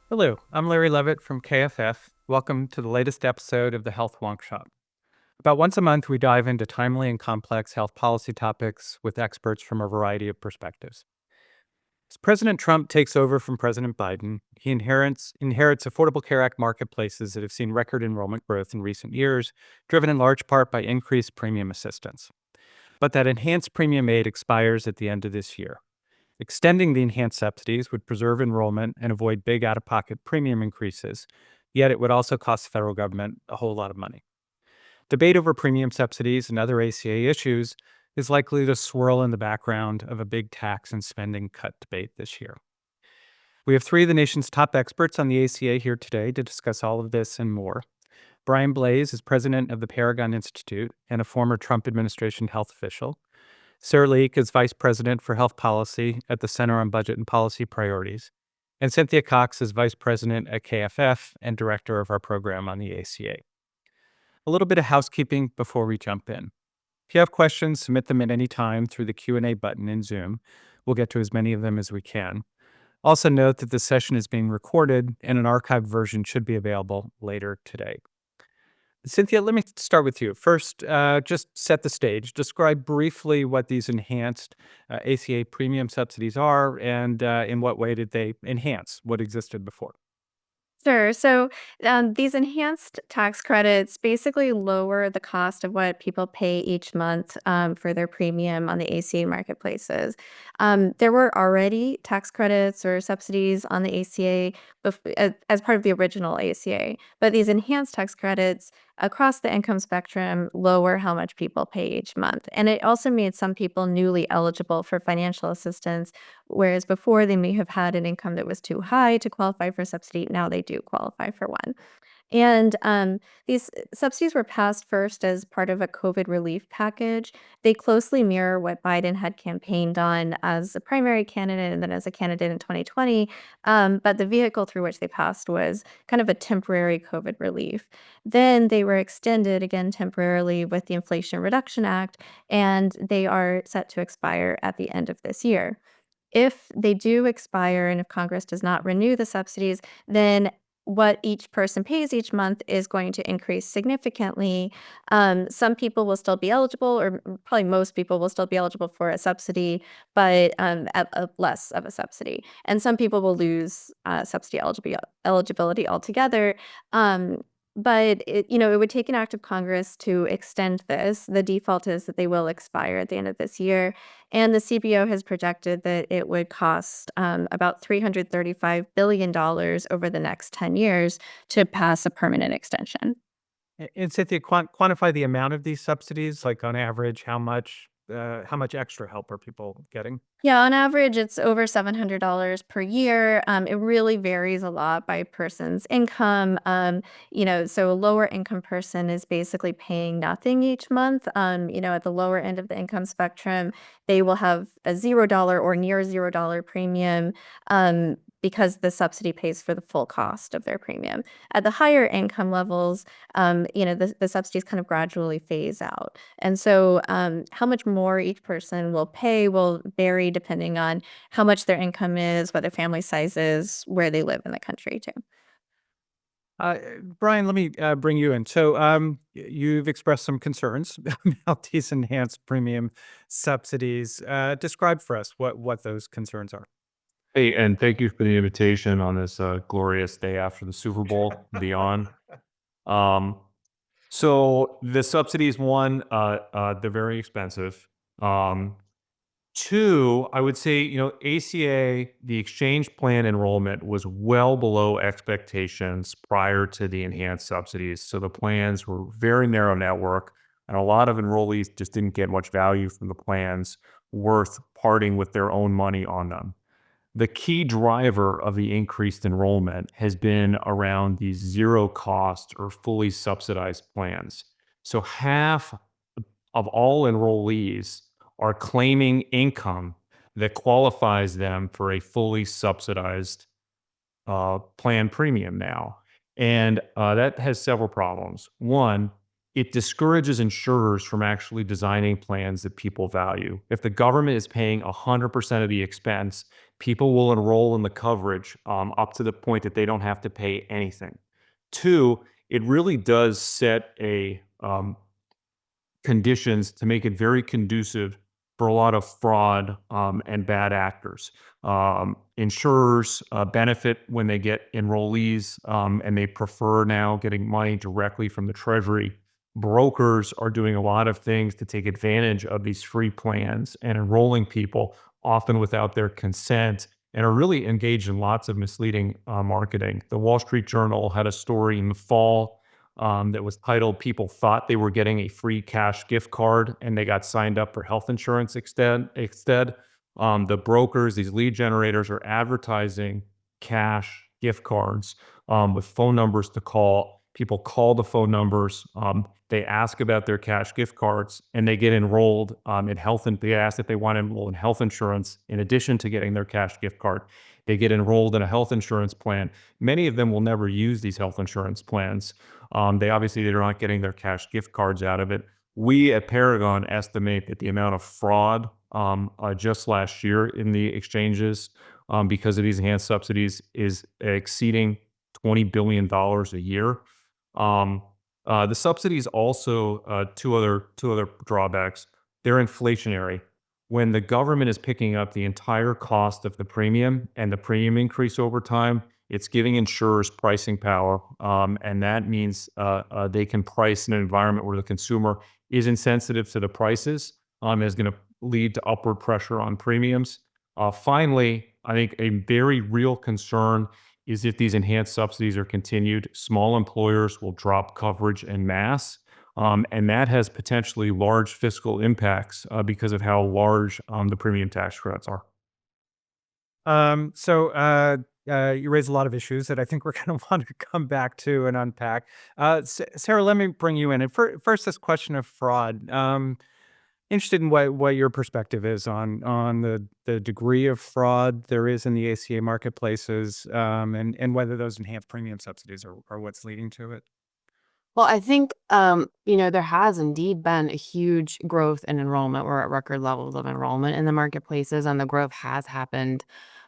Hello, I'm Larry Levitt from KFF. Welcome to the latest episode of the Health Wonk Shop. About once a month, we dive into timely and complex health policy topics with experts from a variety of perspectives. As President Trump takes over from President Biden, he inherits Affordable Care Act marketplaces that have seen record enrollment growth in recent years, driven in large part by increased premium assistance. But that enhanced premium aid expires at the end of this year. Extending the enhanced subsidies would preserve enrollment and avoid big out of pocket premium increases, yet it would also cost the federal government a whole lot of money. Debate over premium subsidies and other ACA issues is likely to swirl in the background of a big tax and spending cut debate this year. We have three of the nation's top experts on the ACA here today to discuss all of this and more. Brian Blais is president of the Paragon Institute and a former Trump administration health official. Sarah Leak is Vice President for Health Policy at the Center on Budget and Policy Priorities. And Cynthia Cox is Vice President at KFF and Director of our program on the ACA. A little bit of housekeeping before we jump in. If you have questions, submit them at any time through the Q&A button in Zoom. We'll get to as many of them as we can. Also note that this session is being recorded and an archived version should be available later today. Cynthia, let me start with you. First, just set the stage. Describe briefly what these enhanced ACA premium subsidies are and in what way did they enhance what existed before? Sure. These enhanced tax credits basically lower the cost of what people pay each month for their premium on the ACA marketplaces. There were already tax credits or subsidies on the ACA as part of the original ACA, but these enhanced tax credits across the income spectrum lower how much people pay each month. And it also made some people newly eligible for financial assistance, whereas before they may have had an income that was too high to qualify for subsidy. Now they do qualify for one. And these subsidies were passed first as part of a COVID relief package. They closely mirror what Biden had campaigned on as a primary candidate and then as a candidate in 2020. But the vehicle through which they passed was kind of a temporary COVID relief. Then they were extended again temporarily with the Inflation Reduction Act, and they are set to expire at the end of this year. If they do expire and if Congress does not renew the subsidies, then what each person pays each month is going to increase significantly. Some people will still be eligible, or probably most people will still be eligible for a subsidy, but at a less of a subsidy. And some people will lose subsidy eligibility altogether. But it would take an act of Congress to extend this. The default is that they will expire at the end of this year. And the CBO has projected that it would cost about $335 billion over the next 10 years to pass a permanent extension. And Cynthia, quantify the amount of these subsidies, like on average, how much extra help are people getting? Yeah, on average, it's over $700 per year. It really varies a lot by person's income. So a lower income person is basically paying nothing each month. At the lower end of the income spectrum, they will have a $0 or near $0 premium. Because the subsidy pays for the full cost of their premium. At the higher income levels, the subsidies kind of gradually phase out. And so, how much more each person will pay will vary depending on how much their income is, what their family size is, where they live in the country, too. Uh, Brian, let me bring you in. So, you've expressed some concerns about these enhanced premium subsidies. Describe for us what those concerns are. Hey, and thank you for the invitation on this glorious day after the Super Bowl and beyond. Um, so the subsidies, one, they're very expensive. Um, Two, I would say, ACA, the exchange plan enrollment was well below expectations prior to the enhanced subsidies. So the plans were very narrow network, and a lot of enrollees just didn't get much value from the plans worth parting with their own money on them. The key driver of the increased enrollment has been around these zero cost or fully subsidized plans. So half of all enrollees are claiming income that qualifies them for a fully subsidized plan premium now. And that has several problems. One, it discourages insurers from actually designing plans that people value. If the government is paying 100% of the expense, people will enroll in the coverage up to the point that they don't have to pay anything. Two, it really does set a conditions to make it very conducive for a lot of fraud and bad actors. Insurers benefit when they get enrollees and they prefer now getting money directly from the Treasury. Brokers are doing a lot of things to take advantage of these free plans and enrolling people, often without their consent, and are really engaged in lots of misleading marketing. The Wall Street Journal had a story in the fall that was titled "People Thought They Were Getting a Free Cash Gift Card and They Got Signed Up for Health Insurance instead." The brokers, these lead generators, are advertising cash gift cards with phone numbers to call. People call the phone numbers. They ask about their cash gift cards, and they get enrolled in health. And they ask if they want to enroll in health insurance in addition to getting their cash gift card. They get enrolled in a health insurance plan. Many of them will never use these health insurance plans. They're not getting their cash gift cards out of it. We at Paragon estimate that the amount of fraud just last year in the exchanges because of these enhanced subsidies is exceeding $20 billion a year. The subsidies also two other drawbacks. They're inflationary. When the government is picking up the entire cost of the premium and the premium increase over time, it's giving insurers pricing power, and that means they can price in an environment where the consumer is insensitive to the prices. Is going to lead to upward pressure on premiums. Finally, I think a very real concern is if these enhanced subsidies are continued, small employers will drop coverage en masse. And that has potentially large fiscal impacts because of how large the premium tax credits are. You raise a lot of issues that I think we're going to want to come back to and unpack. Sarah, let me bring you in. And first, this question of fraud. Interested in what your perspective is on the degree of fraud there is in the ACA marketplaces, and whether those enhanced premium subsidies are what's leading to it. Well, I think, there has indeed been a huge growth in enrollment. We're at record levels of enrollment in the marketplaces, and the growth has happened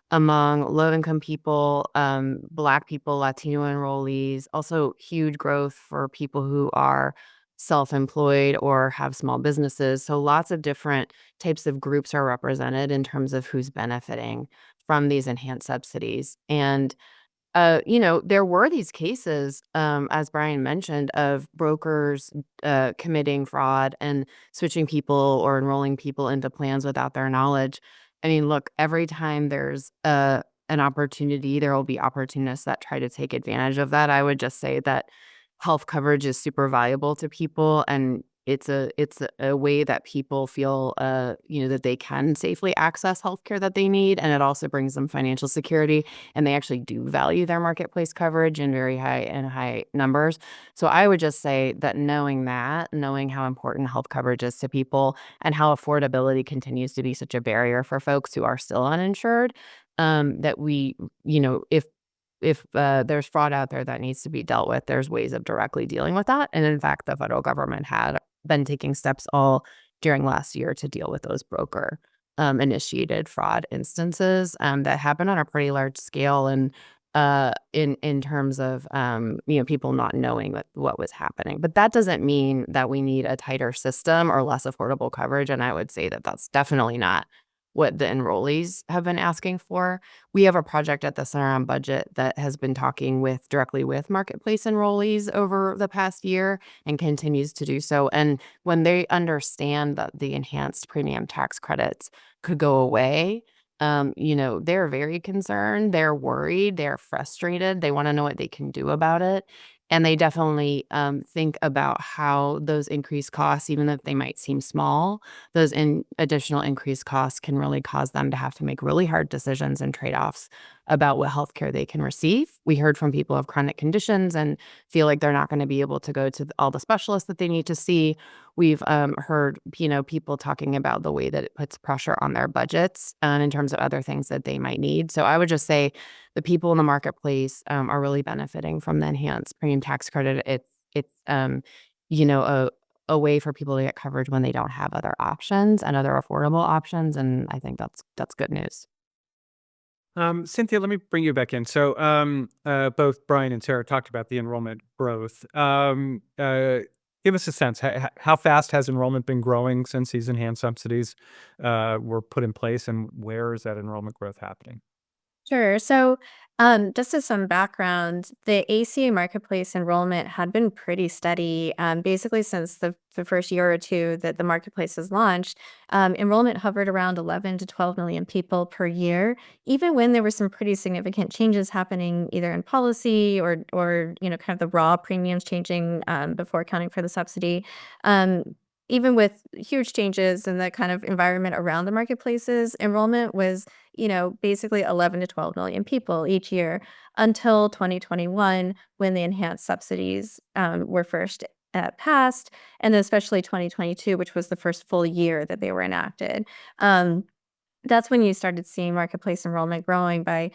among low-income people, Black people, Latino enrollees, also huge growth for people who are self-employed or have small businesses. So lots of different types of groups are represented in terms of who's benefiting from these enhanced subsidies. And there were these cases, as Brian mentioned, of brokers committing fraud and switching people or enrolling people into plans without their knowledge. I mean, look, every time there's an opportunity, there will be opportunists that try to take advantage of that. I would just say that health coverage is super valuable to people, and it's a way that people feel that they can safely access healthcare that they need, and it also brings them financial security, and they actually do value their marketplace coverage in very high numbers. So I would just say that knowing how important health coverage is to people and how affordability continues to be such a barrier for folks who are still uninsured, that we, if there's fraud out there that needs to be dealt with, there's ways of directly dealing with that. And in fact, the federal government had been taking steps all during last year to deal with those broker initiated fraud instances that happen on a pretty large scale, and in terms of people not knowing what was happening. But that doesn't mean that we need a tighter system or less affordable coverage. And I would say that that's definitely not what the enrollees have been asking for. We have a project at the Center on Budget that has been talking directly with marketplace enrollees over the past year and continues to do so. And when they understand that the enhanced premium tax credits could go away, they're very concerned. They're worried. They're frustrated. They want to know what they can do about it. And they definitely think about how those increased costs, even if they might seem small, those additional increased costs can really cause them to have to make really hard decisions and trade-offs about what healthcare they can receive. We heard from people who have chronic conditions and feel like they're not going to be able to go to all the specialists that they need to see. We've heard people talking about the way that it puts pressure on their budgets in terms of other things that they might need. So I would just say the people in the marketplace are really benefiting from the enhanced premium tax credit. It's a way for people to get coverage when they don't have other options and other affordable options, and I think that's good news. Cynthia, let me bring you back in. So, both Brian and Sarah talked about the enrollment growth. Give us a sense. How fast has enrollment been growing since these enhanced subsidies were put in place, and where is that enrollment growth happening? Sure. So, just as some background, the ACA marketplace enrollment had been pretty steady, basically since the first year or two that the marketplace has launched. Enrollment hovered around 11 to 12 million people per year, even when there were some pretty significant changes happening either in policy or kind of the raw premiums changing before accounting for the subsidy. Even with huge changes in the kind of environment around the marketplaces, enrollment was basically 11 to 12 million people each year until 2021 when the enhanced subsidies were first passed, and then especially 2022, which was the first full year that they were enacted. That's when you started seeing marketplace enrollment growing by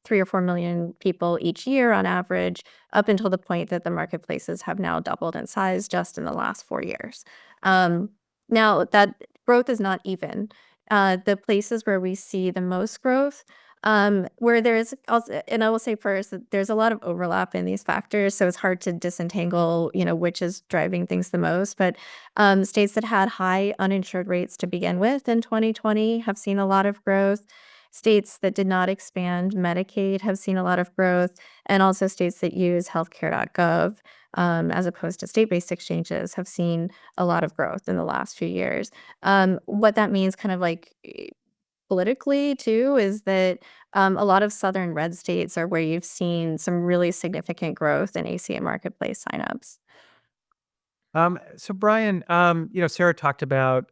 3 or 4 million people each year on average, up until the point that the marketplaces have now doubled in size just in the last 4 years. Um, Now, that growth is not even. The places where we see the most growth, where there's also, and I will say first that there's a lot of overlap in these factors, so it's hard to disentangle, which is driving things the most. But states that had high uninsured rates to begin with in 2020 have seen a lot of growth. States that did not expand Medicaid have seen a lot of growth, and also states that use healthcare.gov as opposed to state-based exchanges have seen a lot of growth in the last few years. What that means, kind of like politically too, is that a lot of southern red states are where you've seen some really significant growth in ACA marketplace signups. So Brian, Sarah talked about,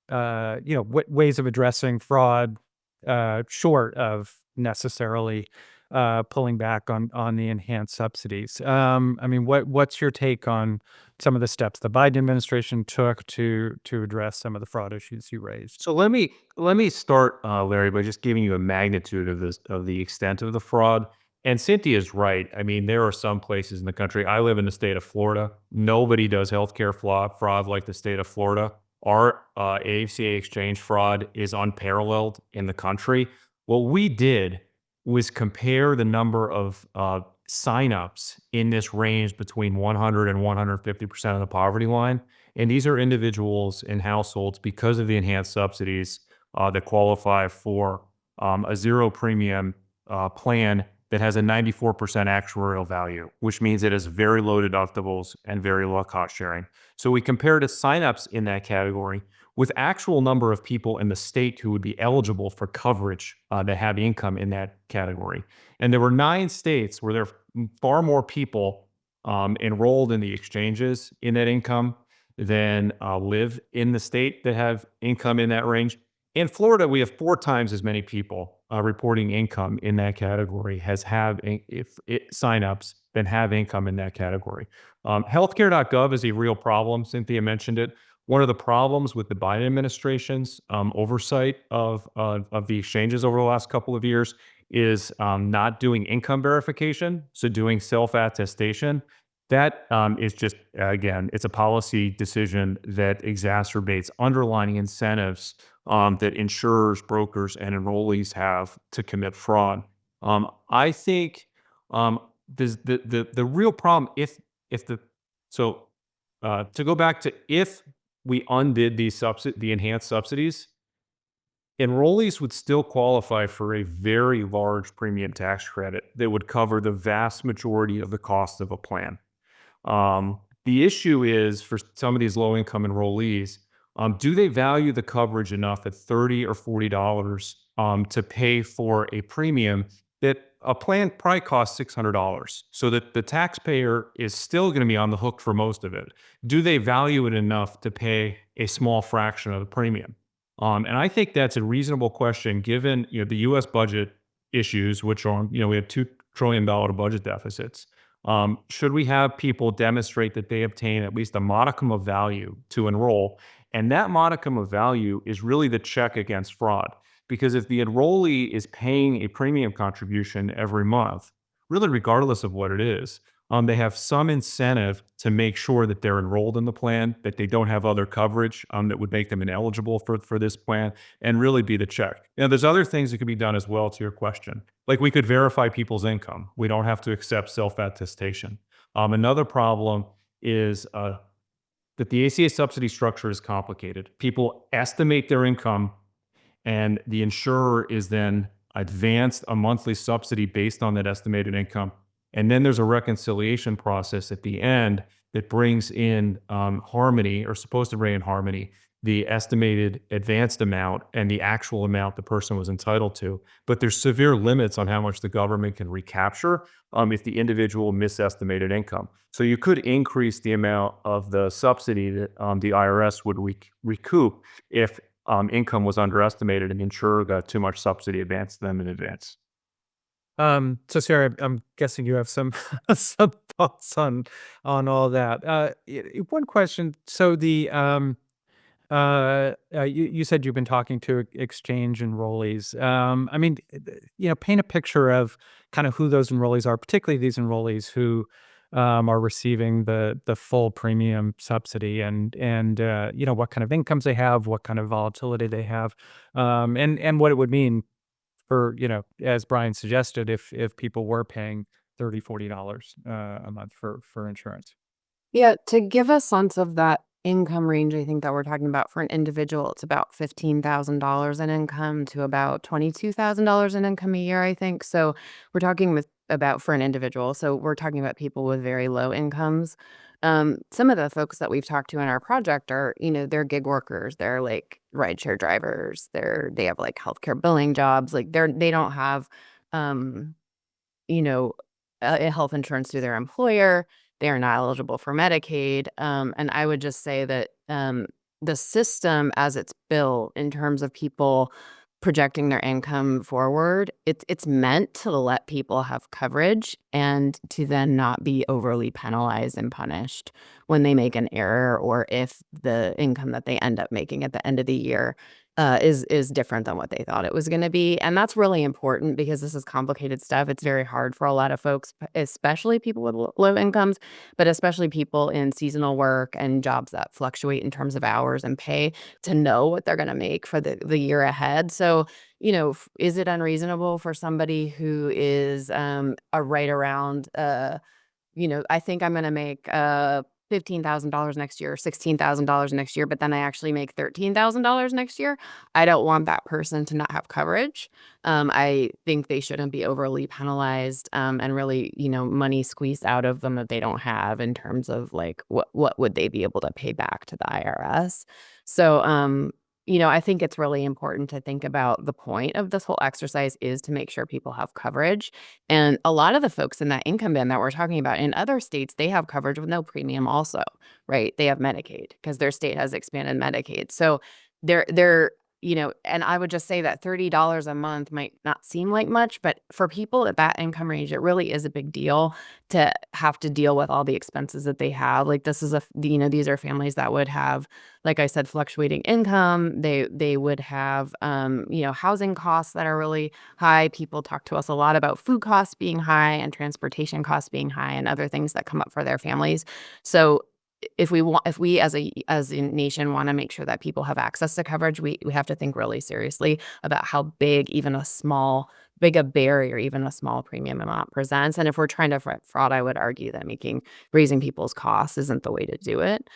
what ways of addressing fraud, short of necessarily pulling back on the enhanced subsidies. I mean, what's your take on some of the steps the Biden administration took to address some of the fraud issues you raised? So let me start, Larry, by just giving you a magnitude of the extent of the fraud. And Cynthia's right. I mean, there are some places in the country. I live in the state of Florida. Nobody does healthcare fraud like the state of Florida. Our ACA exchange fraud is unparalleled in the country. What we did was compare the number of signups in this range between 100 and 150% of the poverty line. And these are individuals and households because of the enhanced subsidies that qualify for a zero premium plan that has a 94% actuarial value, which means it has very low deductibles and very low cost sharing. So we compared the signups in that category with actual number of people in the state who would be eligible for coverage that have income in that category. And there were 9 states where there are far more people enrolled in the exchanges in that income than live in the state that have income in that range. In Florida, we have 4 times as many people reporting income in that category as have signups than have income in that category. Healthcare.gov is a real problem. Cynthia mentioned it. One of the problems with the Biden administration's oversight of the exchanges over the last couple of years is not doing income verification, so doing self-attestation. That is just, again, it's a policy decision that exacerbates underlying incentives that insurers, brokers, and enrollees have to commit fraud. I think the real problem if the so to go back to if we undid the enhanced subsidies, enrollees would still qualify for a very large premium tax credit that would cover the vast majority of the cost of a plan. The issue is for some of these low income enrollees, do they value the coverage enough at $30 or $40 to pay for a premium that a plan probably costs $600, so that the taxpayer is still going to be on the hook for most of it? Do they value it enough to pay a small fraction of the premium? And I think that's a reasonable question given the U.S. budget issues, which are we have $2 trillion budget deficits. Should we have people demonstrate that they obtain at least a modicum of value to enroll? And that modicum of value is really the check against fraud. Because if the enrollee is paying a premium contribution every month, really regardless of what it is, they have some incentive to make sure that they're enrolled in the plan, that they don't have other coverage that would make them ineligible for this plan, and really be the check. There's other things that could be done as well to your question. Like we could verify people's income. We don't have to accept self-attestation. Another problem is that the ACA subsidy structure is complicated. People estimate their income, and the insurer is then advanced a monthly subsidy based on that estimated income. And then there's a reconciliation process at the end that brings in harmony, or supposed to bring in harmony, the estimated advanced amount and the actual amount the person was entitled to. But there's severe limits on how much the government can recapture if the individual misestimated income. So you could increase the amount of the subsidy that the IRS would recoup if income was underestimated and the insurer got too much subsidy advanced to them in advance. So Sarah, I'm guessing you have some some thoughts on all that. One question. So you said you've been talking to exchange enrollees. I mean, paint a picture of kind of who those enrollees are, particularly these enrollees who are receiving the full premium subsidy, and what kind of incomes they have, what kind of volatility they have, and what it would mean for, as Brian suggested, if people were paying $30-$40 a month for insurance. Yeah, to give a sense of that income range, I think that we're talking about for an individual, it's about $15,000 in income to about $22,000 in income a year, I think. So we're talking about for an individual. So we're talking about people with very low incomes. Some of the folks that we've talked to in our project are, they're gig workers. They're like rideshare drivers. They have like healthcare billing jobs. Like they don't have, you know, a health insurance through their employer. They are not eligible for Medicaid. And I would just say that the system as it's built in terms of people projecting their income forward, it's meant to let people have coverage and to then not be overly penalized and punished when they make an error, or if the income that they end up making at the end of the year is different than what they thought it was going to be. And that's really important because this is complicated stuff. It's very hard for a lot of folks, especially people with low incomes, but especially people in seasonal work and jobs that fluctuate in terms of hours and pay, to know what they're going to make for the year ahead. So, is it unreasonable for somebody who is a right around, I think I'm going to make $15,000 next year, $16,000 next year, but then I actually make $13,000 next year. I don't want that person to not have coverage. I think they shouldn't be overly penalized and really, money squeezed out of them that they don't have in terms of like what would they be able to pay back to the IRS. So, I think it's really important to think about the point of this whole exercise is to make sure people have coverage. And a lot of the folks in that income band that we're talking about in other states, they have coverage with no premium also, right? They have Medicaid because their state has expanded Medicaid. So they're and I would just say that $30 a month might not seem like much, but for people at that income range, it really is a big deal to have to deal with all the expenses that they have. Like this is these are families that would have, like I said, fluctuating income. They would have, housing costs that are really high. People talk to us a lot about food costs being high and transportation costs being high and other things that come up for their families. So if we as a nation want to make sure that people have access to coverage, we have to think really seriously about how big a barrier even a small premium amount presents. And if we're trying to fight fraud, I would argue that raising people's costs isn't the way to do it.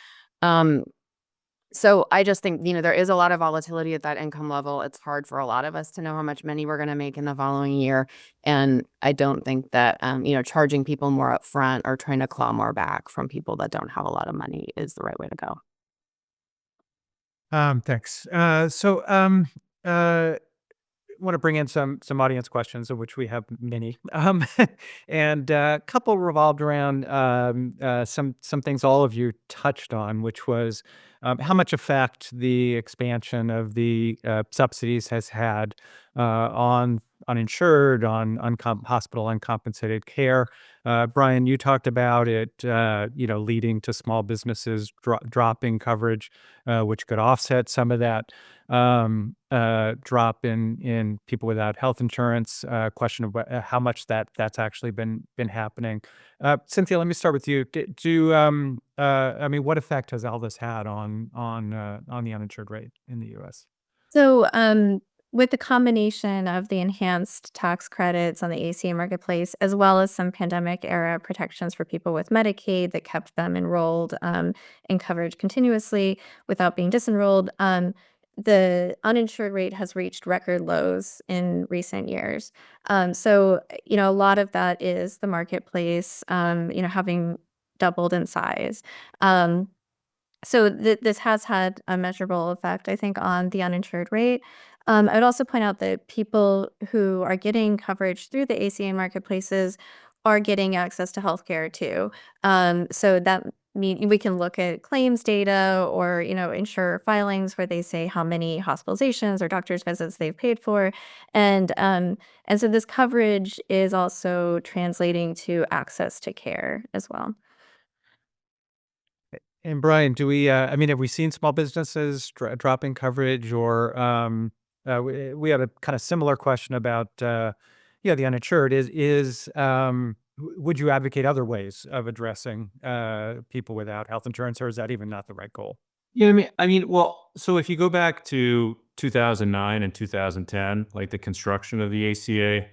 So I just think, there is a lot of volatility at that income level. It's hard for a lot of us to know how much money we're going to make in the following year. And I don't think that, charging people more up front or trying to claw more back from people that don't have a lot of money is the right way to go. Thanks. Want to bring in some audience questions, of which we have many, and a couple revolved around some things all of you touched on, which was how much effect the expansion of the subsidies has had on uninsured, on hospital uncompensated care. Brian, you talked about it, leading to small businesses dropping coverage, which could offset some of that. drop in people without health insurance. Question of how much that's actually been happening. Cynthia, let me start with you. I mean, what effect has all this had on the uninsured rate in the U.S.? So, with the combination of the enhanced tax credits on the ACA marketplace, as well as some pandemic era protections for people with Medicaid that kept them enrolled in coverage continuously without being disenrolled, the uninsured rate has reached record lows in recent years. So, a lot of that is the marketplace, having doubled in size. Um, so this has had a measurable effect, I think, on the uninsured rate. I would also point out that people who are getting coverage through the ACA marketplaces are getting access to healthcare too. So that mean we can look at claims data or insurer filings where they say how many hospitalizations or doctor's visits they've paid for, and so this coverage is also translating to access to care as well. And Brian, I mean, have we seen small businesses dropping coverage, or we had a kind of similar question about, the uninsured. Would you advocate other ways of addressing people without health insurance, or is that even not the right goal? Yeah, well, so if you go back to 2009 and 2010, like the construction of the ACA,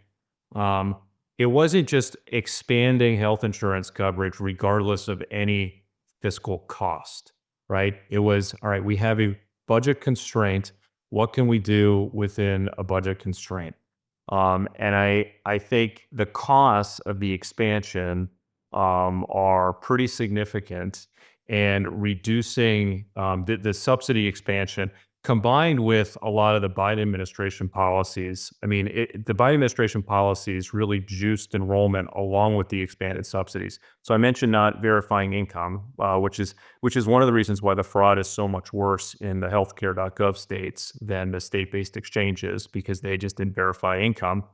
um, it wasn't just expanding health insurance coverage regardless of any fiscal cost, right? It was, all right, we have a budget constraint. What can we do within a budget constraint? And I think the costs of the expansion are pretty significant, and reducing the subsidy expansion combined with a lot of the Biden administration policies. I mean, the Biden administration policies really juiced enrollment along with the expanded subsidies. So I mentioned not verifying income, which is one of the reasons why the fraud is so much worse in the healthcare.gov states than the state-based exchanges, because they just didn't verify income.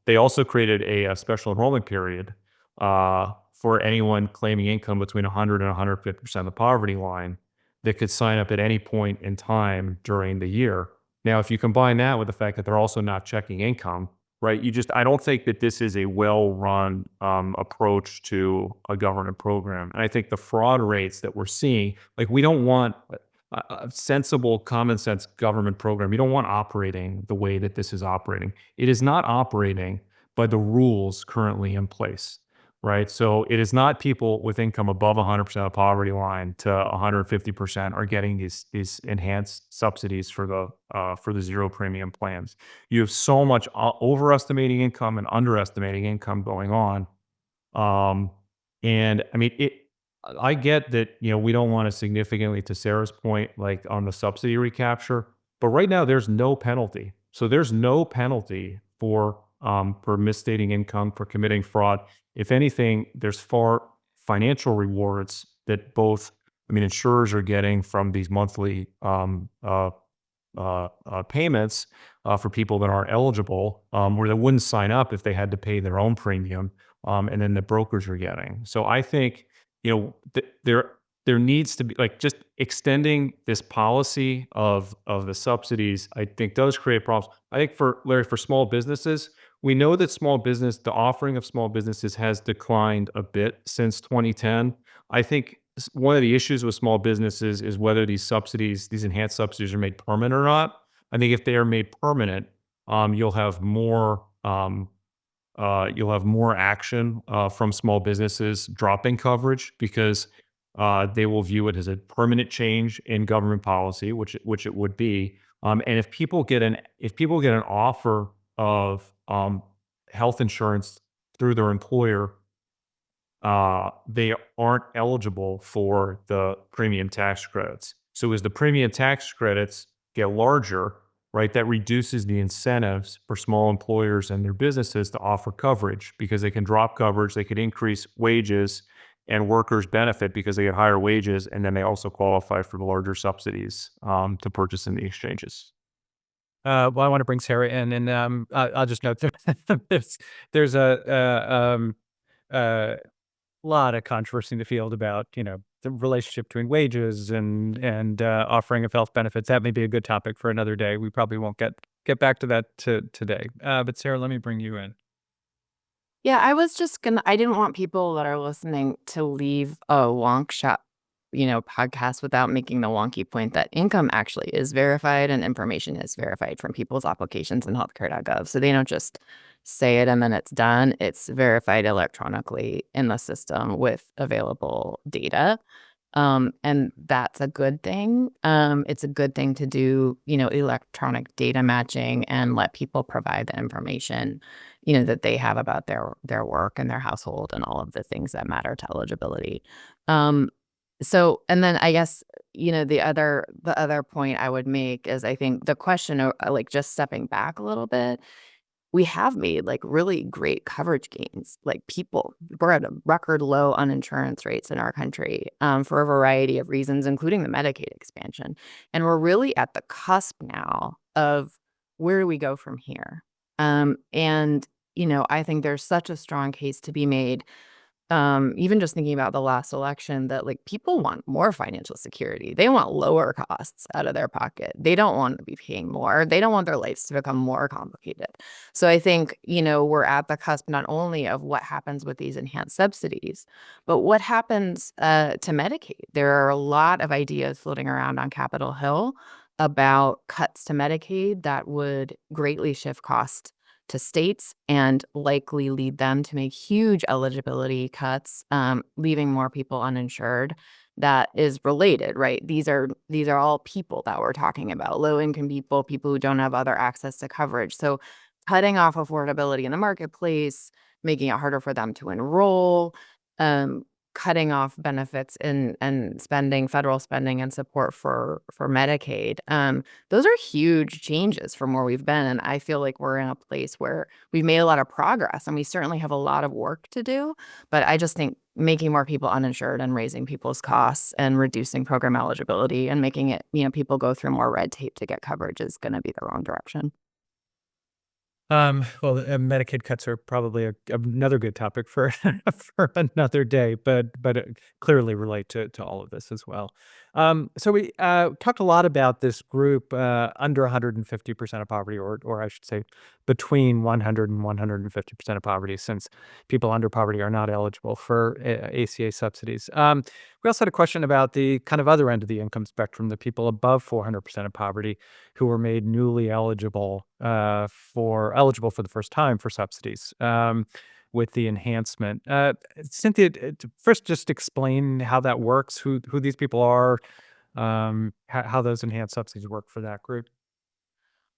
They also created a special enrollment period for anyone claiming income between 100 and 150% of the poverty line that could sign up at any point in time during the year. Now, if you combine that with the fact that they're also not checking income, right? I don't think that this is a well-run approach to a government program. And I think the fraud rates that we're seeing, like, we don't want a sensible, common sense government program. You don't want operating the way that this is operating. It is not operating by the rules currently in place, right? So it is not people with income above 100% of the poverty line to 150% are getting these enhanced subsidies for the zero premium plans. You have so much overestimating income and underestimating income going on. And I mean, I get that, we don't want to significantly, to Sarah's point, like on the subsidy recapture, but right now there's no penalty. So there's no penalty for misstating income, for committing fraud. If anything, there's far financial rewards that insurers are getting from these monthly payments for people that aren't eligible, where they wouldn't sign up if they had to pay their own premium, and then the brokers are getting. So I think, there needs to be, like, just extending this policy of the subsidies, I think does create problems. I think, for small businesses, we know that the offering of small businesses has declined a bit since 2010. I think one of the issues with small businesses is whether these enhanced subsidies are made permanent or not. I think if they are made permanent, you'll have more action from small businesses dropping coverage, because they will view it as a permanent change in government policy, which it would be. And if people get an offer of health insurance through their employer, they aren't eligible for the premium tax credits. So as the premium tax credits get larger, right, that reduces the incentives for small employers and their businesses to offer coverage, because they can drop coverage, they could increase wages, and workers benefit because they get higher wages, and then they also qualify for the larger subsidies to purchase in the exchanges. Well, I want to bring Sarah in, and I'll just note that there's a lot of controversy in the field about the relationship between wages and offering of health benefits. That may be a good topic for another day. We probably won't get back to that today. But Sarah, let me bring you in. Yeah, I didn't want people that are listening to leave a wonk shop, podcast without making the wonky point that income actually is verified and information is verified from people's applications in healthcare.gov. So they don't just say it and then it's done. It's verified electronically in the system with available data. And that's a good thing. It's a good thing to do, electronic data matching and let people provide the information, that they have about their work and their household and all of the things that matter to eligibility. So, and then I guess, the other point I would make is I think the question of like just stepping back a little bit, we have made like really great coverage gains. Like we're at a record low uninsurance rates in our country for a variety of reasons, including the Medicaid expansion. And we're really at the cusp now of where do we go from here? And, I think there's such a strong case to be made. Even just thinking about the last election, that like people want more financial security. They want lower costs out of their pocket. They don't want to be paying more. They don't want their lives to become more complicated. So I think, we're at the cusp not only of what happens with these enhanced subsidies, but what happens to Medicaid. There are a lot of ideas floating around on Capitol Hill about cuts to Medicaid that would greatly shift cost to states and likely lead them to make huge eligibility cuts, leaving more people uninsured. That is related, right? These are all people that we're talking about: low income people who don't have other access to coverage. So cutting off affordability in the marketplace, making it harder for them to enroll, cutting off benefits and federal spending and support for Medicaid. Those are huge changes from where we've been. And I feel like we're in a place where we've made a lot of progress, and we certainly have a lot of work to do. But I just think making more people uninsured and raising people's costs and reducing program eligibility and making it, people go through more red tape to get coverage is going to be the wrong direction. Well, Medicaid cuts are probably another good topic for for another day, but clearly relate to all of this as well. So we talked a lot about this group under 150% of poverty, or I should say between 100 and 150% of poverty, since people under poverty are not eligible for ACA subsidies. We also had a question about the kind of other end of the income spectrum, the people above 400% of poverty who were made newly eligible for the first time for subsidies with the enhancement. Cynthia, first just explain how that works, who these people are, how those enhanced subsidies work for that group.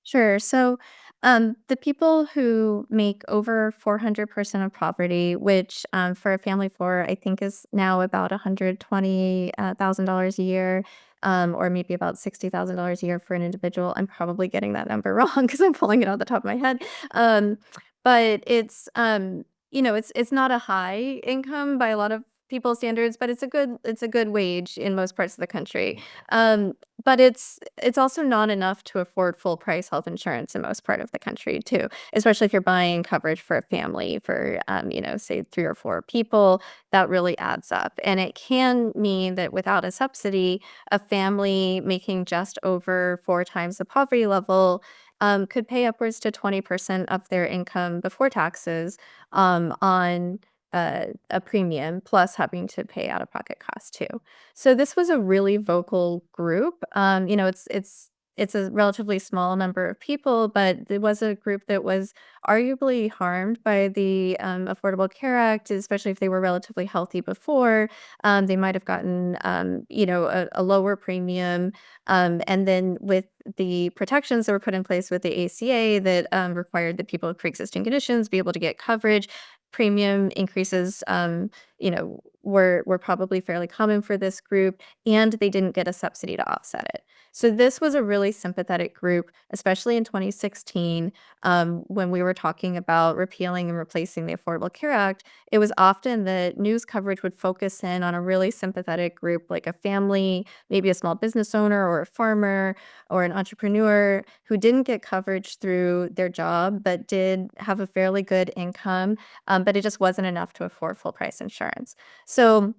Sure. So, the people who make over 400% of poverty, which for a family of four, I think is now about $120,000 a year, or maybe about $60,000 a year for an individual. I'm probably getting that number wrong because I'm pulling it out the top of my head. But it's not a high income by a lot of people's standards, but it's a good wage in most parts of the country. But it's also not enough to afford full price health insurance in most part of the country too, especially if you're buying coverage for a family for say 3 or 4 people. That really adds up, and it can mean that without a subsidy, a family making just over 4 times the poverty level could pay upwards to 20% of their income before taxes on a premium, plus having to pay out of pocket costs too. So this was a really vocal group. It's a relatively small number of people, but it was a group that was arguably harmed by the Affordable Care Act, especially if they were relatively healthy before. They might have gotten a lower premium, and then with the protections that were put in place with the ACA that required that people with pre-existing conditions be able to get coverage. Premium increases, were probably fairly common for this group, and they didn't get a subsidy to offset it. So this was a really sympathetic group, especially in 2016, when we were talking about repealing and replacing the Affordable Care Act. It was often that news coverage would focus in on a really sympathetic group, like a family, maybe a small business owner or a farmer or an entrepreneur who didn't get coverage through their job, but did have a fairly good income, but it just wasn't enough to afford full price insurance. So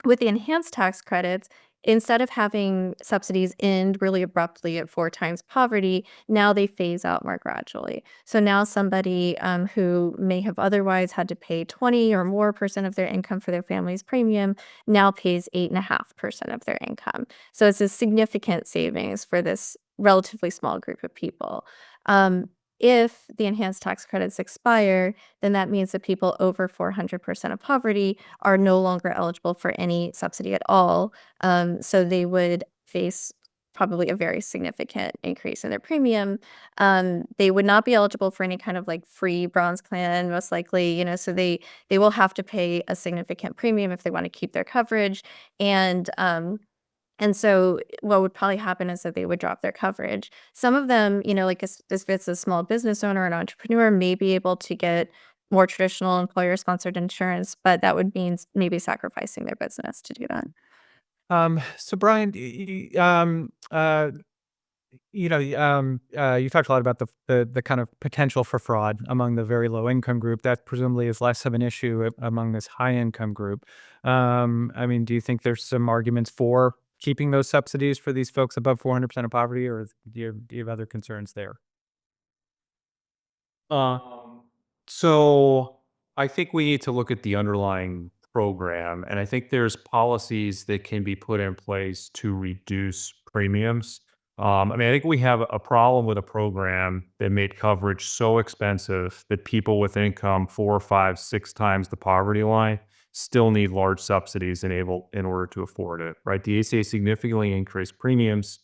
With the enhanced tax credits, instead of having subsidies end really abruptly at 4 times poverty, now they phase out more gradually. So now somebody who may have otherwise had to pay 20 or more % of their income for their family's premium now pays 8.5% of their income. So it's a significant savings for this relatively small group of people. Um, if the enhanced tax credits expire, then that means that people over 400% of poverty are no longer eligible for any subsidy at all. So they would face probably a very significant increase in their premium. They would not be eligible for any kind of like free bronze plan, most likely, so they will have to pay a significant premium if they want to keep their coverage. And so what would probably happen is that they would drop their coverage. Some of them, like if it's a small business owner or an entrepreneur, may be able to get more traditional employer-sponsored insurance, but that would mean maybe sacrificing their business to do that. So Brian, you talked a lot about the kind of potential for fraud among the very low income group. That presumably is less of an issue among this high income group. I mean, do you think there's some arguments for keeping those subsidies for these folks above 400% of poverty, or do you have other concerns there? So I think we need to look at the underlying program, and I think there's policies that can be put in place to reduce premiums. I mean, I think we have a problem with a program that made coverage so expensive that people with income 4, 5, 6 times the poverty line still need large subsidies in order to afford it, right? The ACA significantly increased premiums.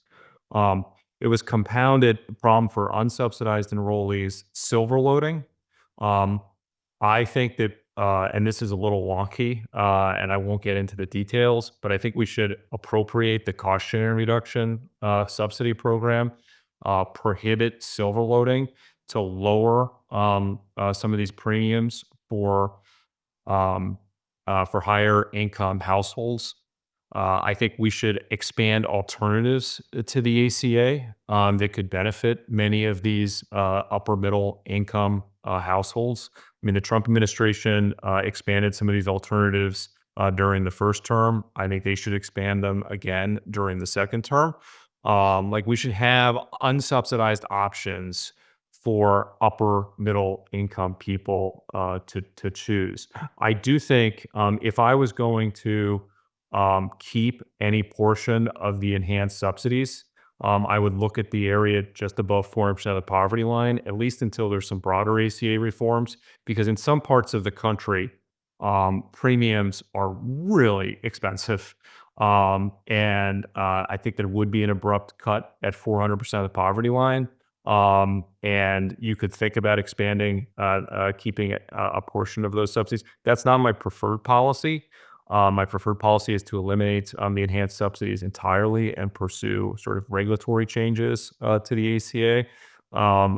Um, it was compounded the problem for unsubsidized enrollees, silver loading. Um, I think that, and this is a little wonky, and I won't get into the details, but I think we should appropriate the cost sharing reduction subsidy program, prohibit silver loading to lower some of these premiums um, for higher income households. I think we should expand alternatives to the ACA that could benefit many of these upper middle income households. I mean, the Trump administration expanded some of these alternatives during the first term. I think they should expand them again during the second term. Like we should have unsubsidized options for upper middle income people to choose. I do think if I was going to keep any portion of the enhanced subsidies, I would look at the area just above 400% of the poverty line, at least until there's some broader ACA reforms, because in some parts of the country, premiums are really expensive. And I think there would be an abrupt cut at 400% of the poverty line. And you could think about expanding, keeping a portion of those subsidies. That's not my preferred policy. My preferred policy is to eliminate the enhanced subsidies entirely and pursue sort of regulatory changes to the ACA.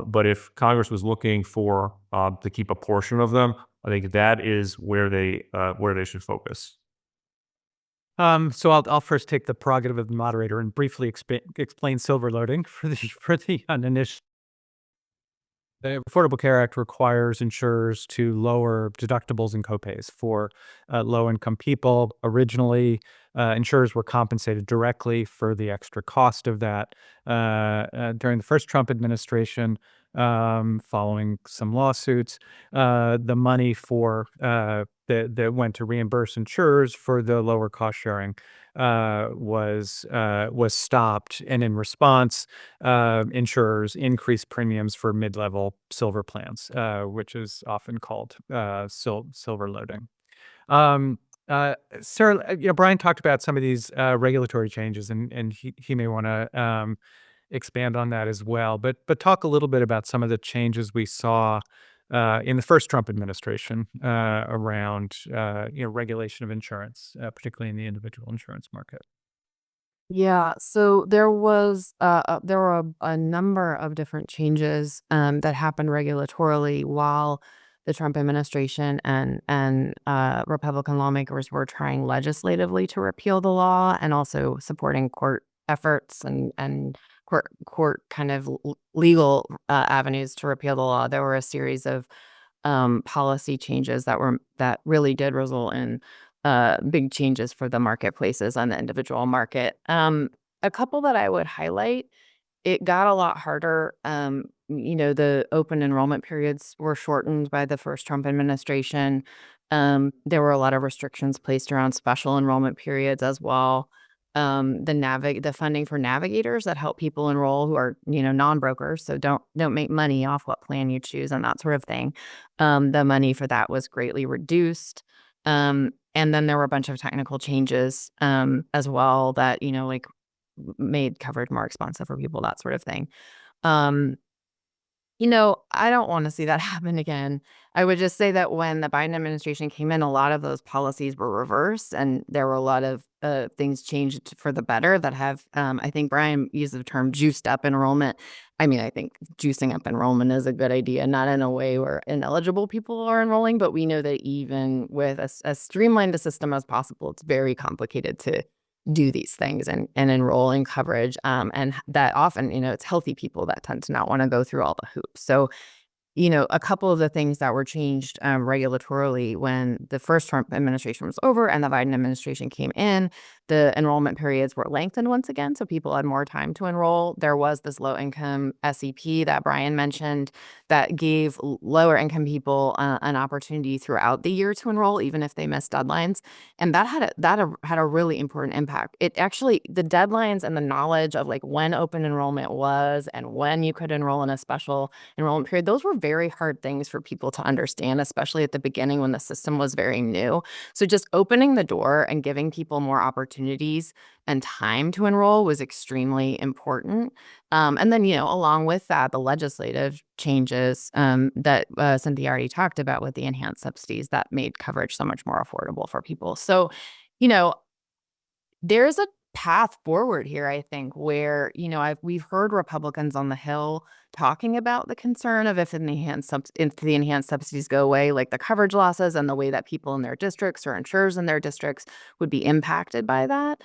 But if Congress was looking for to keep a portion of them, I think that is where they should focus. So I'll first take the prerogative of the moderator and briefly explain silver loading for the uninitiated. The Affordable Care Act requires insurers to lower deductibles and copays for low-income people. Originally, insurers were compensated directly for the extra cost of that. During the first Trump administration, following some lawsuits, the money that went to reimburse insurers for the lower cost sharing was stopped, and in response, insurers increased premiums for mid-level silver plans, which is often called silver loading. Sarah, Brian talked about some of these regulatory changes, and he may want to expand on that as well. But talk a little bit about some of the changes we saw in the first Trump administration around regulation of insurance, particularly in the individual insurance market. Yeah, so there were a number of different changes that happened regulatorily while the Trump administration and Republican lawmakers were trying legislatively to repeal the law and also supporting court efforts and court kind of legal avenues to repeal the law. There were a series of policy changes that really did result in big changes for the marketplaces on the individual market. A couple that I would highlight, it got a lot harder. The open enrollment periods were shortened by the first Trump administration. There were a lot of restrictions placed around special enrollment periods as well. The funding for navigators that help people enroll who are, non-brokers, so don't make money off what plan you choose and that sort of thing. The money for that was greatly reduced. And then there were a bunch of technical changes as well that, made coverage more expensive for people, that sort of thing. I don't want to see that happen again. I would just say that when the Biden administration came in, a lot of those policies were reversed, and there were a lot of things changed for the better that have, I think Brian used the term juiced up enrollment. I mean, I think juicing up enrollment is a good idea, not in a way where ineligible people are enrolling, but we know that even with as streamlined a system as possible, it's very complicated to do these things and enroll in coverage. And that often, it's healthy people that tend to not want to go through all the hoops. So, a couple of the things that were changed regulatorily when the first Trump administration was over and the Biden administration came in, the enrollment periods were lengthened once again, so people had more time to enroll. There was this low-income SEP that Brian mentioned that gave lower-income people an opportunity throughout the year to enroll, even if they missed deadlines, and that had a really important impact. It actually, the deadlines and the knowledge of like when open enrollment was and when you could enroll in a special enrollment period, those were very hard things for people to understand, especially at the beginning when the system was very new. So just opening the door and giving people more opportunities and time to enroll was extremely important. And then, along with that, the legislative changes that Cynthia already talked about with the enhanced subsidies that made coverage so much more affordable for people. So, there's a path forward here, I think, where, we've heard Republicans on the Hill talking about the concern of if the enhanced subsidies go away, like the coverage losses and the way that people in their districts or insurers in their districts would be impacted by that.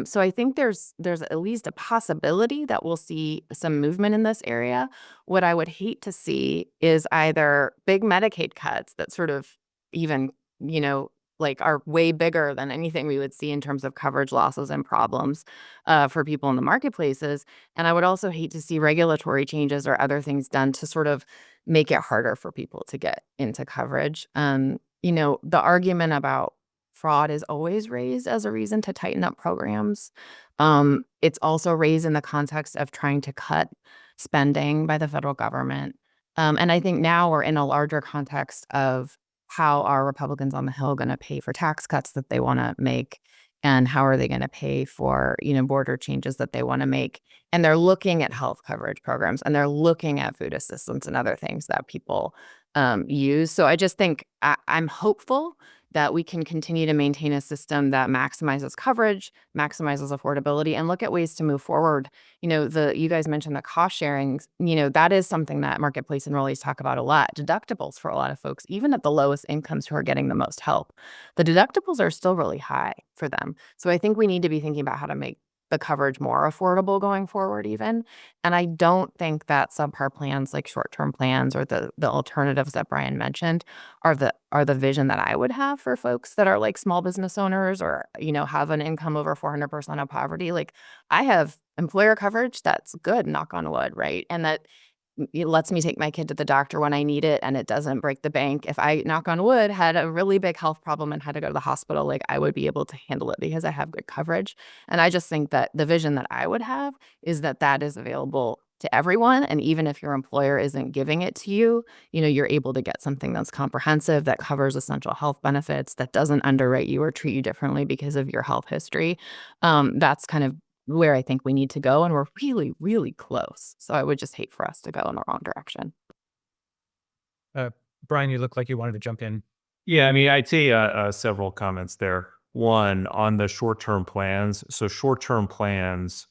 So I think there's at least a possibility that we'll see some movement in this area. What I would hate to see is either big Medicaid cuts that sort of even, like are way bigger than anything we would see in terms of coverage losses and problems for people in the marketplaces. And I would also hate to see regulatory changes or other things done to sort of make it harder for people to get into coverage. The argument about fraud is always raised as a reason to tighten up programs. It's also raised in the context of trying to cut spending by the federal government. And I think now we're in a larger context of how are Republicans on the Hill going to pay for tax cuts that they want to make? And how are they going to pay for, border changes that they want to make? And they're looking at health coverage programs, and they're looking at food assistance and other things that people use. So I just think I'm hopeful that we can continue to maintain a system that maximizes coverage, maximizes affordability, and look at ways to move forward. You guys mentioned the cost sharing, that is something that marketplace enrollees talk about a lot. Deductibles for a lot of folks, even at the lowest incomes who are getting the most help, the deductibles are still really high for them. So I think we need to be thinking about how to make the coverage more affordable going forward even. And I don't think that subpar plans like short-term plans or the alternatives that Brian mentioned are the vision that I would have for folks that are like small business owners or, have an income over 400% of poverty. Like I have employer coverage that's good, knock on wood, right? And that it lets me take my kid to the doctor when I need it and it doesn't break the bank. If I, knock on wood, had a really big health problem and had to go to the hospital, like I would be able to handle it because I have good coverage. And I just think that the vision that I would have is that that is available to everyone. And even if your employer isn't giving it to you, you're able to get something that's comprehensive, that covers essential health benefits, that doesn't underwrite you or treat you differently because of your health history. That's kind of where I think we need to go, and we're really, really close. So I would just hate for us to go in the wrong direction. Brian, you look like you wanted to jump in. Yeah, I mean, I'd say several comments there. One, on the short-term plans. So short-term plans,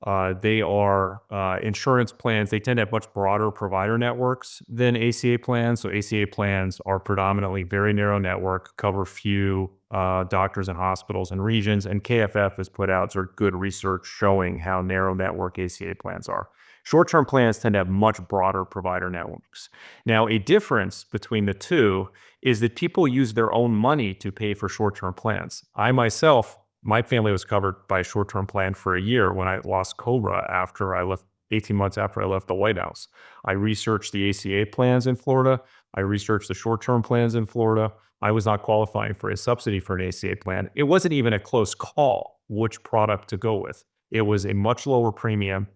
They are insurance plans. They tend to have much broader provider networks than ACA plans. So ACA plans are predominantly very narrow network, cover few doctors and hospitals and regions. And KFF has put out sort of good research showing how narrow network ACA plans are. Short-term plans tend to have much broader provider networks. Now, a difference between the two is that people use their own money to pay for short-term plans. I myself, my family was covered by a short-term plan for a year when I lost Cobra after I left, 18 months after I left the White House. I researched the ACA plans in Florida. I researched the short-term plans in Florida. I was not qualifying for a subsidy for an ACA plan. It wasn't even a close call which product to go with. It was a much lower premium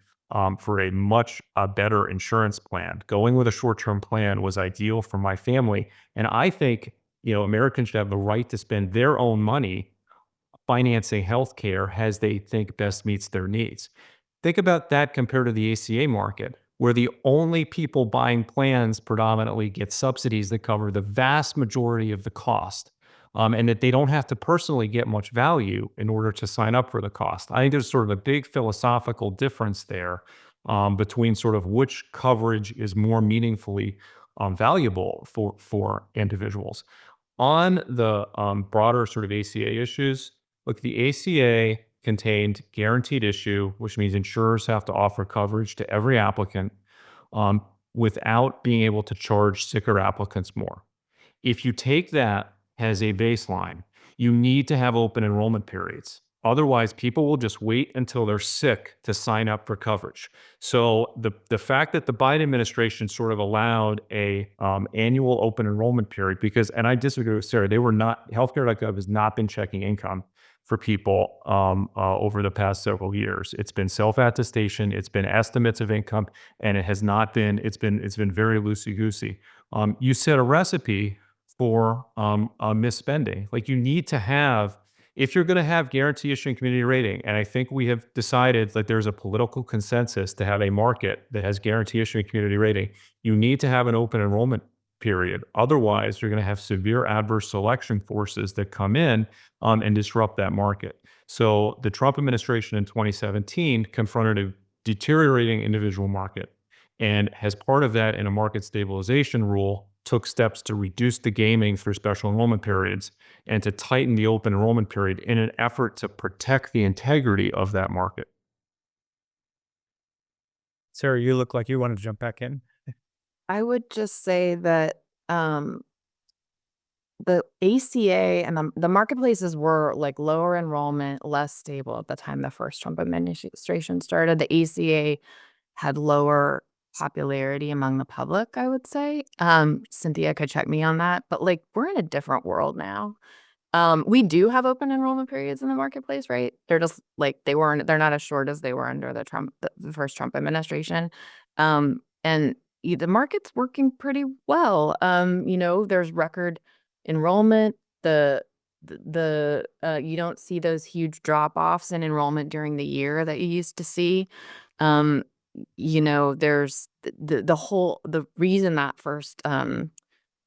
for a much better insurance plan. Going with a short-term plan was ideal for my family. And I think, Americans should have the right to spend their own money financing healthcare as they think best meets their needs. Think about that compared to the ACA market, where the only people buying plans predominantly get subsidies that cover the vast majority of the cost, and that they don't have to personally get much value in order to sign up for the cost. I think there's sort of a big philosophical difference there between sort of which coverage is more meaningfully valuable for individuals. On the broader sort of ACA issues, look, the ACA contained guaranteed issue, which means insurers have to offer coverage to every applicant without being able to charge sicker applicants more. If you take that as a baseline, you need to have open enrollment periods. Otherwise, people will just wait until they're sick to sign up for coverage. So the fact that the Biden administration sort of allowed a annual open enrollment period, because, and I disagree with Sarah, healthcare.gov has not been checking income for people over the past several years. It's been self-attestation, it's been estimates of income, and it has not been, it's been very loosey-goosey. You set a recipe for misspending. Like, you need to have, if you're going to have guarantee issuing community rating, and I think we have decided that there's a political consensus to have a market that has guarantee issuing community rating, you need to have an open enrollment period. Otherwise, you're going to have severe adverse selection forces that come in and disrupt that market. So the Trump administration in 2017 confronted a deteriorating individual market, and as part of that, in a market stabilization rule, took steps to reduce the gaming through special enrollment periods and to tighten the open enrollment period in an effort to protect the integrity of that market. Sarah, you look like you want to jump back in. I would just say that the ACA and the marketplaces were like lower enrollment, less stable at the time the first Trump administration started. The ACA had lower popularity among the public, I would say. Cynthia could check me on that, but like, we're in a different world now. We do have open enrollment periods in the marketplace, right? They're just like, they're not as short as they were under the first Trump administration. And the market's working pretty well. There's record enrollment. You don't see those huge drop-offs in enrollment during the year that you used to see. There's the reason that first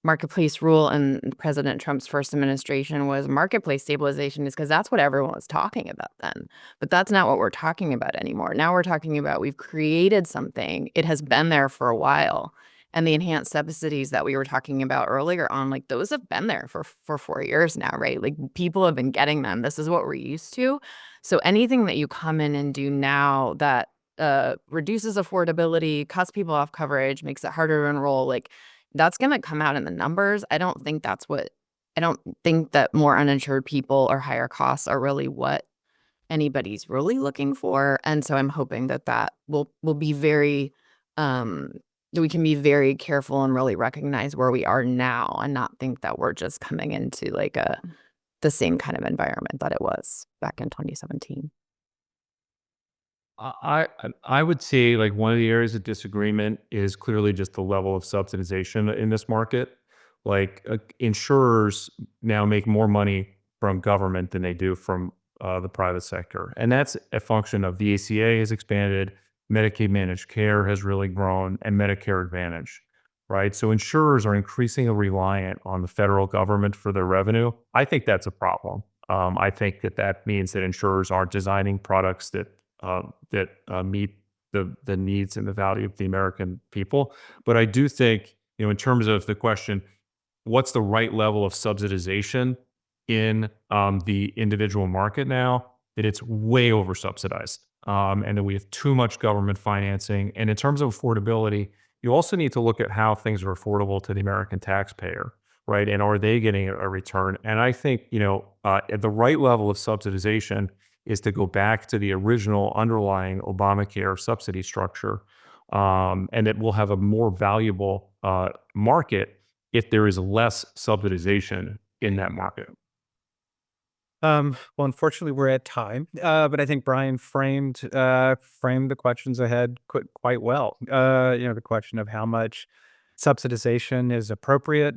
marketplace rule and President Trump's first administration was marketplace stabilization is because that's what everyone was talking about then. But that's not what we're talking about anymore. Now we're talking about, we've created something. It has been there for a while. And the enhanced subsidies that we were talking about earlier on, like, those have been there for 4 years now, right? Like, people have been getting them. This is what we're used to. So anything that you come in and do now that reduces affordability, cuts people off coverage, makes it harder to enroll, like, that's going to come out in the numbers. I don't think that more uninsured people or higher costs are really what anybody's really looking for. And so I'm hoping that will be very, we can be very careful and really recognize where we are now and not think that we're just coming into like the same kind of environment that it was back in 2017. I would say, like, one of the areas of disagreement is clearly just the level of subsidization in this market. Like, insurers now make more money from government than they do from the private sector. And that's a function of the ACA has expanded, Medicaid managed care has really grown, and Medicare Advantage, right? So insurers are increasingly reliant on the federal government for their revenue. I think that's a problem. I think that means that insurers aren't designing products that that meet the needs and the value of the American people. But I do think, in terms of the question, what's the right level of subsidization in the individual market now, that it's way over subsidized, and that we have too much government financing. And in terms of affordability, you also need to look at how things are affordable to the American taxpayer, right? And are they getting a return? And I think, at the right level of subsidization is to go back to the original underlying Obamacare subsidy structure, and it will have a more valuable market if there is less subsidization in that market. Well, unfortunately, we're at time, but I think Brian framed the questions ahead quite well. The question of how much subsidization is appropriate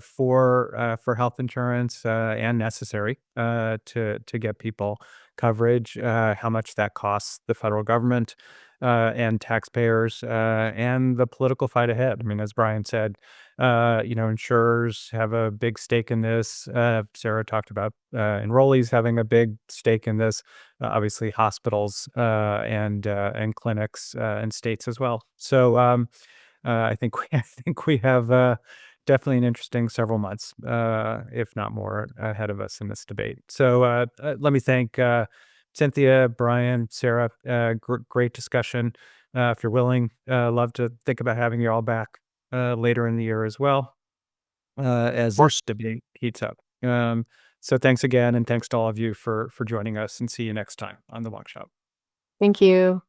for health insurance and necessary to get people coverage. How much that costs the federal government and taxpayers and the political fight ahead. I mean, as Brian said, insurers have a big stake in this. Sarah talked about enrollees having a big stake in this. Obviously, hospitals and clinics and states as well. So I think we have definitely an interesting several months, if not more, ahead of us in this debate. So let me thank Cynthia, Brian, Sarah. Great discussion. If you're willing, love to think about having you all back later in the year as well, as this debate heats up. So thanks again, and thanks to all of you for joining us, and see you next time on the Walk Shop. Thank you.